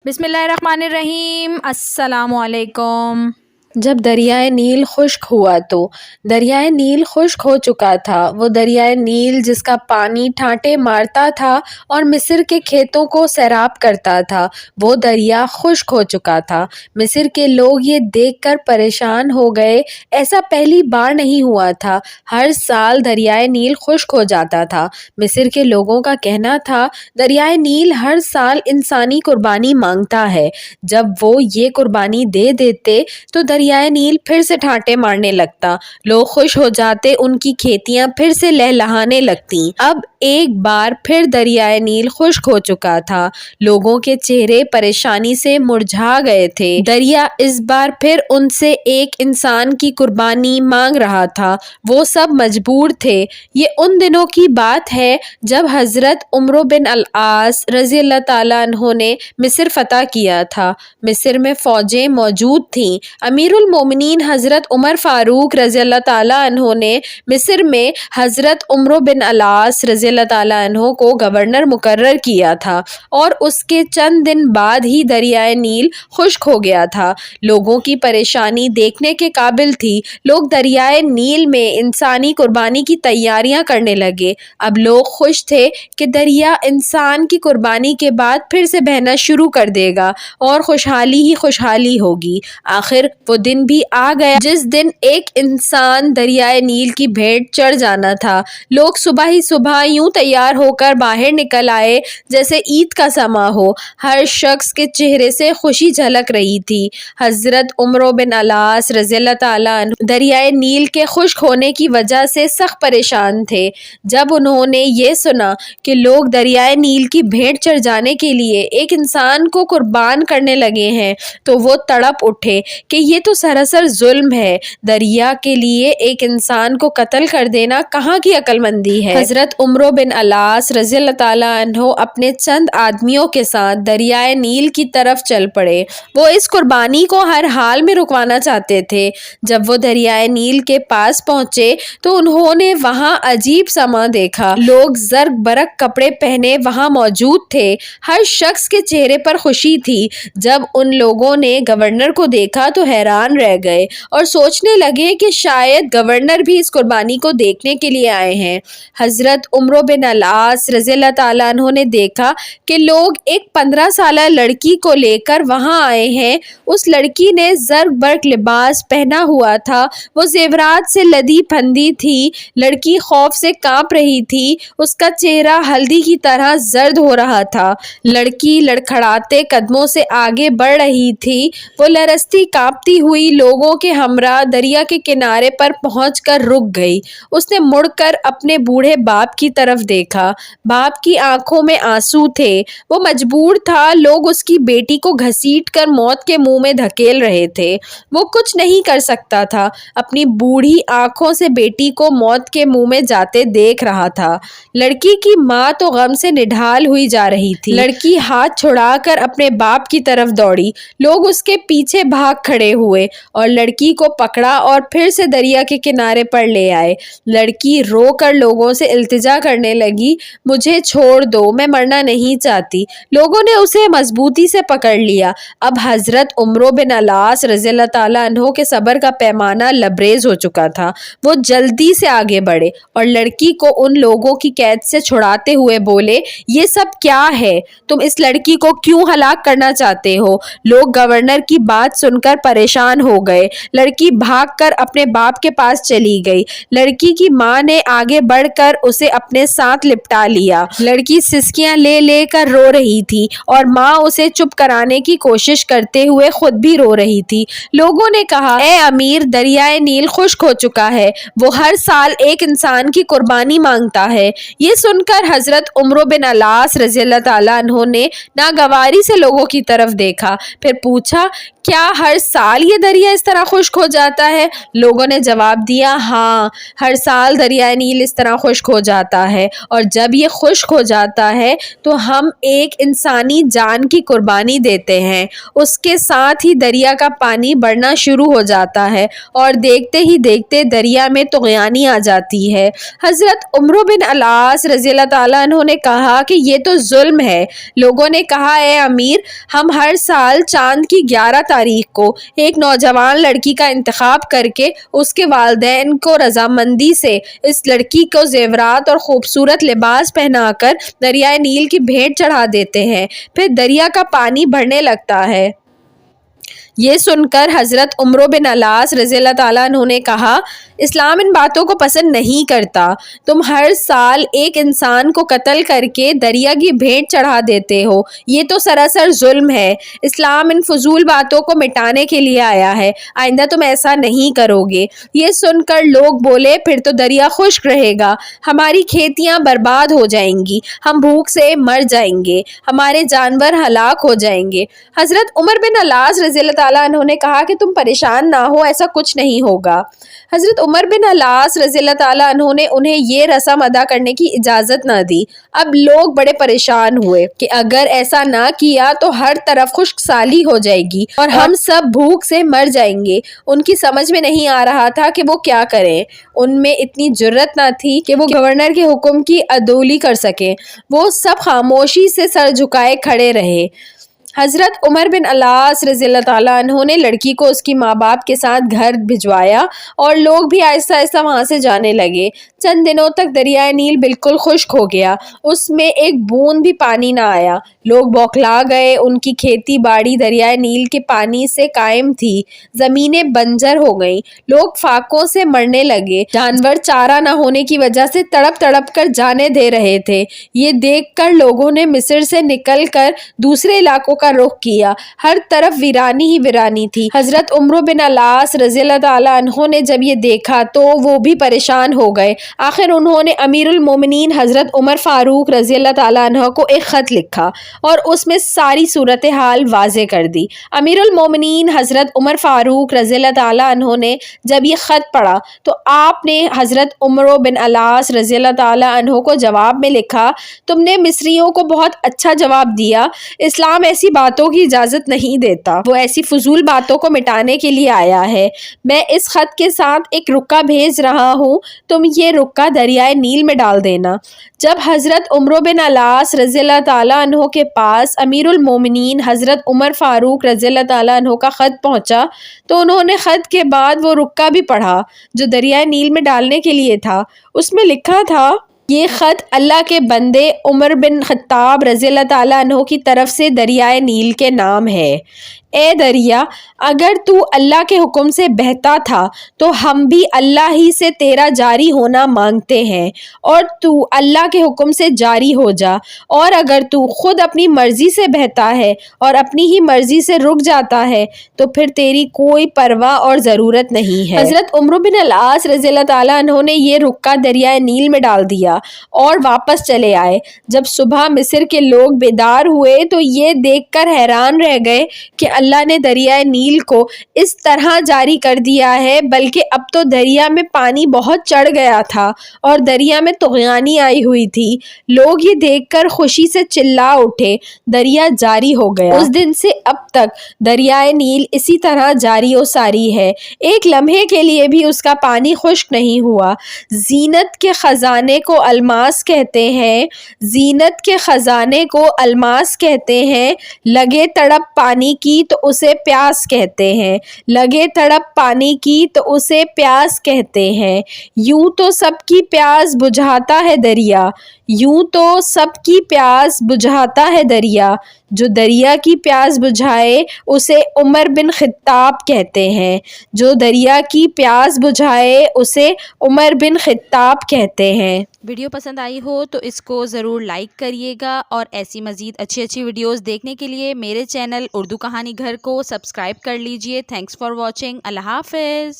بسم اللہ الرحمن الرحیم۔ السلام علیکم۔ جب دریائے نیل خشک ہوا تو دریائے نیل خشک ہو چکا تھا۔ وہ دریائے نیل جس کا پانی ٹھانٹے مارتا تھا اور مصر کے کھیتوں کو سیراب کرتا تھا، وہ دریا خشک ہو چکا تھا۔ مصر کے لوگ یہ دیکھ کر پریشان ہو گئے۔ ایسا پہلی بار نہیں ہوا تھا۔ ہر سال دریائے نیل خشک ہو جاتا تھا۔ مصر کے لوگوں کا کہنا تھا دریائے نیل ہر سال انسانی قربانی مانگتا ہے۔ جب وہ یہ قربانی دے دیتے تو دریائے نیل پھر سے ٹھانٹے مارنے لگتا، لوگ خوش ہو جاتے، ان کی کھیتیاں پھر سے لہلہانے لگتیں۔ اب ایک بار پھر دریائے نیل خشک ہو چکا تھا۔ لوگوں کے چہرے پریشانی سے مرجھا گئے تھے۔ دریا اس بار پھر ان سے ایک انسان کی قربانی مانگ رہا تھا۔ وہ سب مجبور تھے۔ یہ ان دنوں کی بات ہے جب حضرت عمرو بن العاص رضی اللہ تعالیٰ عنہ نے مصر فتح کیا تھا۔ مصر میں فوجیں موجود تھیں۔ امیر المومنین حضرت عمر فاروق رضی اللہ تعالیٰ عنہ نے مصر میں حضرت عمرو بن العاص رضی اللہ تعالیٰ عنہ کو گورنر مقرر کیا تھا اور اس کے چند دن بعد ہی دریائے نیل خشک ہو گیا تھا۔ لوگوں کی پریشانی دیکھنے کے قابل تھی۔ لوگ دریائے نیل میں انسانی قربانی کی تیاریاں کرنے لگے۔ اب لوگ خوش تھے کہ دریا انسان کی قربانی کے بعد پھر سے بہنا شروع کر دے گا اور خوشحالی ہی خوشحالی ہوگی۔ آخر وہ دن بھی آ گیا جس دن ایک انسان دریائے نیل کی بھیٹ چڑھ جانا تھا۔ لوگ صبح ہی صبح یوں تیار ہو کر باہر نکل آئے جیسے عید کا سماں ہو۔ ہر شخص کے چہرے سے خوشی جھلک رہی تھی۔ حضرت عمرو بن العاص رضی اللہ تعالیٰ عنہ دریائے نیل کے خشک ہونے کی وجہ سے سخت پریشان تھے۔ جب انہوں نے یہ سنا کہ لوگ دریائے نیل کی بھیٹ چڑھ جانے کے لیے ایک انسان کو قربان کرنے لگے ہیں تو وہ تڑپ اٹھے کہ یہ تو سراسر ظلم ہے۔ دریا کے لیے ایک انسان کو قتل کر دینا کہاں کی عقل مندی ہے۔ حضرت عمرو بن العاص رضی اللہ تعالیٰ عنہ اپنے چند آدمیوں کے ساتھ دریائے نیل کی طرف چل پڑے۔ وہ اس قربانی کو ہر حال میں رکوانا چاہتے تھے۔ جب وہ دریائے نیل کے پاس پہنچے تو انہوں نے وہاں عجیب سماں دیکھا۔ لوگ زرق برق کپڑے پہنے وہاں موجود تھے۔ ہر شخص کے چہرے پر خوشی تھی۔ جب ان لوگوں نے گورنر کو دیکھا تو حیران رہ گئے اور سوچنے لگے کہ شاید گورنر بھی اس قربانی کو دیکھنے کے لیے آئے ہیں۔ حضرت عمرو بن العاص رضی اللہ تعالیٰ عنہ نے دیکھا کہ لوگ ایک 15 سالہ لڑکی کو لے کر وہاں آئے ہیں۔ اس لڑکی نے زرق برق لباس پہنا ہوا تھا۔ وہ زیورات سے لدی پھندی تھی۔ لڑکی خوف سے کانپ رہی تھی۔ اس کا چہرہ ہلدی کی طرح زرد ہو رہا تھا۔ لڑکی لڑکھڑاتے قدموں سے آگے بڑھ رہی تھی۔ وہ لرزتی کانپتی ہوئی لوگوں کے ہمراہ دریا کے کنارے پر پہنچ کر رک گئی۔ اس نے مڑ کر اپنے بوڑھے باپ کی طرف دیکھا۔ باپ کی آنکھوں میں آنسو تھے۔ وہ مجبور تھا۔ لوگ اس کی بیٹی کو گھسیٹ کر موت کے منہ میں دھکیل رہے تھے۔ وہ کچھ نہیں کر سکتا تھا۔ اپنی بوڑھی آنکھوں سے بیٹی کو موت کے منہ میں جاتے دیکھ رہا تھا۔ لڑکی کی ماں تو غم سے نڈھال ہوئی جا رہی تھی۔ لڑکی ہاتھ چھڑا کر اپنے باپ کی طرف دوڑی۔ لوگ اس کے پیچھے بھاگ کھڑے ہوئے اور لڑکی کو پکڑا اور پھر سے دریا کے کنارے پر لے آئے۔ لڑکی رو کر لوگوں سے التجا کرنے لگی، مجھے چھوڑ دو، میں مرنا نہیں چاہتی۔ لوگوں نے اسے مضبوطی سے پکڑ لیا۔ اب حضرت عمرو بن العاص رضی اللہ تعالیٰ عنہ کے صبر کا پیمانہ لبریز ہو چکا تھا۔ وہ جلدی سے آگے بڑھے اور لڑکی کو ان لوگوں کی قید سے چھڑاتے ہوئے بولے، یہ سب کیا ہے؟ تم اس لڑکی کو کیوں ہلاک کرنا چاہتے ہو؟ لوگ گورنر کی بات سن کر پریشان ہو گئے۔ لڑکی بھاگ کر اپنے باپ کے پاس چلی گئی۔ لڑکی کی ماں نے آگے بڑھ کر اسے اپنے ساتھ لپٹا لیا۔ لڑکی سسکیاں لے لے کر رو رہی تھی اور ماں اسے چپ کرانے کی کوشش کرتے ہوئے خود بھی رو رہی تھی۔ لوگوں نے کہا، اے امیر، دریائے نیل خشک ہو چکا ہے۔ وہ ہر سال ایک انسان کی قربانی مانگتا ہے۔ یہ سن کر حضرت عمرو بن العاص رضی اللہ تعالیٰ عنہ نے ناگواری سے لوگوں کی طرف دیکھا، پھر پوچھا، کیا ہر سال یہ دریا اس طرح خشک ہو جاتا ہے؟ لوگوں نے جواب دیا، ہاں، ہر سال دریائے نیل اس طرح خشک ہو جاتا جاتا ہے اور جب یہ خشک ہو جاتا ہے تو ہم ایک انسانی جان کی قربانی دیتے ہیں۔ اس کے ساتھ ہی دریا کا پانی بڑھنا شروع ہو جاتا ہے اور دیکھتے ہی دیکھتے دریا میں طغیانی آ جاتی ہے۔ حضرت عمرو بن العاص رضی اللہ تعالیٰ عنہ نے کہا کہ یہ تو ظلم ہے۔ لوگوں نے کہا اے امیر، ہم ہر سال چاند کی 11 تاریخ کو ایک نوجوان لڑکی کا انتخاب کر کے اس کے والدین کو رضامندی سے اس لڑکی کو زیورات اور خوبصورت لباس پہنا کر دریائے نیل کی بھیٹ چڑھا دیتے ہیں، پھر دریا کا پانی بڑھنے لگتا ہے۔ یہ سن کر حضرت عمرو بن العاص رضی اللہ تعالیٰ عنہ نے کہا اسلام ان باتوں کو پسند نہیں کرتا۔ تم ہر سال ایک انسان کو قتل کر کے دریا کی بھیٹ چڑھا دیتے ہو، یہ تو سراسر ظلم ہے۔ اسلام ان فضول باتوں کو مٹانے کے لیے آیا ہے، آئندہ تم ایسا نہیں کرو گے۔ یہ سن کر لوگ بولے پھر تو دریا خشک رہے گا، ہماری کھیتیاں برباد ہو جائیں گی، ہم بھوک سے مر جائیں گے، ہمارے جانور ہلاک ہو جائیں گے۔ حضرت عمر بن العاص رضی اللہ تعالیٰ عنہ نے کہا کہ تم پریشان نہ ہو، ایسا کچھ نہیں ہوگا۔ حضرت عمر بن العاص رضی اللہ تعالیٰ عنہ نے انہیں یہ رسم ادا کرنے کی اجازت نہ دی۔ اب لوگ بڑے پریشان ہوئے کہ اگر ایسا نہ کیا تو ہر طرف خشک سالی ہو جائے گی اور ہم سب بھوک سے مر جائیں گے۔ ان کی سمجھ میں نہیں آ رہا تھا کہ وہ کیا کریں۔ ان میں اتنی جرت نہ تھی کہ وہ گورنر کے حکم کی عدولی کر سکیں۔ وہ سب خاموشی سے سر جھکائے کھڑے رہے۔ حضرت عمر بن العاص رضی اللہ تعالیٰ عنہ نے لڑکی کو اس کی ماں باپ کے ساتھ گھر بھجوایا اور لوگ بھی آہستہ آہستہ وہاں سے جانے لگے۔ چند دنوں تک دریائے نیل بالکل خشک ہو گیا، اس میں ایک بوند بھی پانی نہ آیا۔ لوگ بوکھلا گئے، ان کی کھیتی باڑی دریائے نیل کے پانی سے قائم تھی، زمینیں بنجر ہو گئیں، لوگ فاقوں سے مرنے لگے، جانور چارہ نہ ہونے کی وجہ سے تڑپ تڑپ کر جانیں دے رہے تھے۔ یہ دیکھ کر لوگوں نے مصر سے نکل کر دوسرے علاقوں کا رخ کیا، ہر طرف ویرانی ہی ویرانی تھی۔ حضرت عمرو بن العاص رضی اللہ تعالیٰ عنہ نے جب یہ دیکھا تو وہ بھی پریشان ہو گئے۔ آخر انہوں نے امیر المومنین حضرت عمر فاروق رضی اللہ تعالیٰ عنہ کو ایک خط لکھا اور اس میں ساری صورتحال واضح کر دی۔ امیر المومنین حضرت عمر فاروق رضی اللہ تعالیٰ عنہ نے جب یہ خط پڑھا تو آپ نے حضرت عمرو بن العاص رضی اللہ تعالیٰ عنہ کو جواب میں لکھا، تم نے مصریوں کو بہت اچھا جواب دیا، اسلام ایسی باتوں کی اجازت نہیں دیتا، وہ ایسی فضول باتوں کو مٹانے کے لیے آیا ہے۔ میں اس خط کے ساتھ ایک رکا بھیج رہا ہوں، تم یہ رکا دریائے نیل میں ڈال دینا۔ جب حضرت عمرو بن العاص رضی اللہ تعالیٰ عنہ کے پاس امیر المومنین حضرت عمر فاروق رضی اللہ تعالیٰ عنہ کا خط پہنچا تو انہوں نے خط کے بعد وہ رکا بھی پڑھا جو دریائے نیل میں ڈالنے کے لیے تھا۔ اس میں لکھا تھا، یہ خط اللہ کے بندے عمر بن خطاب رضی اللہ تعالیٰ عنہ کی طرف سے دریائے نیل کے نام ہے۔ اے دریا، اگر تو اللہ کے حکم سے بہتا تھا تو ہم بھی اللہ ہی سے تیرا جاری ہونا مانگتے ہیں، اور تو اللہ کے حکم سے جاری ہو جا، اور اگر تو خود اپنی مرضی سے بہتا ہے اور اپنی ہی مرضی سے رک جاتا ہے تو پھر تیری کوئی پرواہ اور ضرورت نہیں ہے۔ حضرت عمرو بن العاص رضی اللہ تعالیٰ عنہ نے یہ رکا دریائے نیل میں ڈال دیا اور واپس چلے آئے۔ جب صبح مصر کے لوگ بیدار ہوئے تو یہ دیکھ کر حیران رہ گئے کہ اللہ نے دریائے نیل کو اس طرح جاری کر دیا ہے، بلکہ اب تو دریا میں پانی بہت چڑھ گیا تھا اور دریا میں طغیانی آئی ہوئی تھی۔ لوگ یہ دیکھ کر خوشی سے چلا اٹھے، دریا جاری ہو گیا۔ اس دن سے اب تک دریائے نیل اسی طرح جاری و ساری ہے، ایک لمحے کے لیے بھی اس کا پانی خشک نہیں ہوا۔ زینت کے خزانے کو الماس کہتے ہیں، زینت کے خزانے کو الماس کہتے ہیں، لگے تڑپ پانی کی تو اسے پیاس کہتے ہیں، لگے تڑپ پانی کی تو اسے پیاس کہتے ہیں۔ یوں تو سب کی پیاس بجھاتا ہے دریا، یوں تو سب کی پیاس بجھاتا ہے دریا، جو دریا کی پیاس بجھائے اسے عمر بن خطاب کہتے ہیں، جو دریا کی پیاس بجھائے اسے عمر بن خطاب کہتے ہیں۔ ویڈیو پسند آئی ہو تو اس کو ضرور لائک کریے گا، اور ایسی مزید اچھی ویڈیوز دیکھنے کے لیے میرے چینل اردو کہانی گھر کو سبسکرائب کر لیجئے۔ Thanks for watching. اللہ حافظ۔